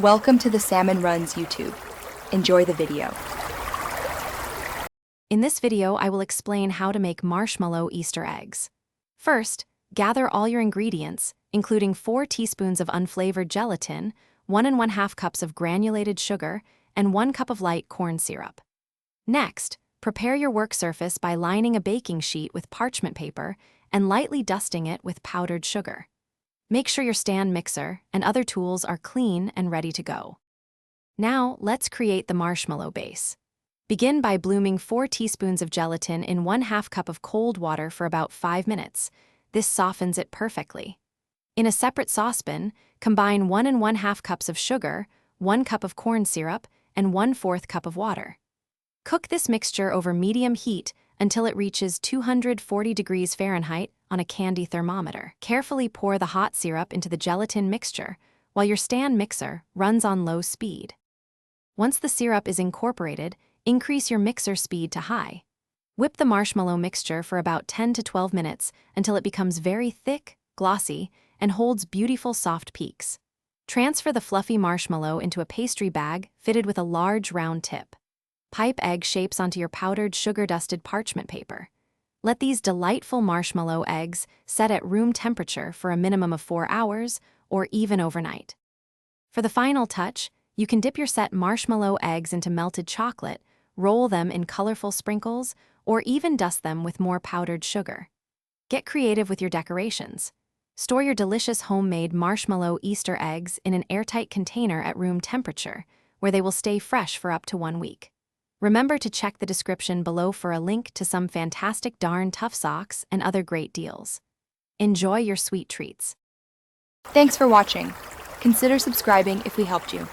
Welcome to the Salmon Runs YouTube. Enjoy the video. In this video, I will explain how to make marshmallow Easter eggs. First, gather all your ingredients, including 4 teaspoons of unflavored gelatin, 1 1/2 cups of granulated sugar, and 1 cup of light corn syrup. Next, prepare your work surface by lining a baking sheet with parchment paper and lightly dusting it with powdered sugar. Make sure your stand mixer and other tools are clean and ready to go. Now, let's create the marshmallow base. Begin by blooming 4 teaspoons of gelatin in 1/2 cup of cold water for about 5 minutes. This softens it perfectly. In a separate saucepan, combine 1 1/2 cups of sugar, 1 cup of corn syrup, and 1/4 cup of water. Cook this mixture over medium heat until it reaches 240 degrees Fahrenheit on a candy thermometer. Carefully pour the hot syrup into the gelatin mixture while your stand mixer runs on low speed. Once the syrup is incorporated, increase your mixer speed to high. Whip the marshmallow mixture for about 10 to 12 minutes until it becomes very thick, glossy, and holds beautiful soft peaks. Transfer the fluffy marshmallow into a pastry bag fitted with a large round tip. Pipe egg shapes onto your powdered sugar-dusted parchment paper. Let these delightful marshmallow eggs set at room temperature for a minimum of 4 hours or even overnight. For the final touch, you can dip your set marshmallow eggs into melted chocolate, roll them in colorful sprinkles, or even dust them with more powdered sugar. Get creative with your decorations. Store your delicious homemade marshmallow Easter eggs in an airtight container at room temperature, where they will stay fresh for up to 1 week. Remember to check the description below for a link to some fantastic Darn Tough socks and other great deals. Enjoy your sweet treats. Thanks for watching. Consider subscribing if we helped you.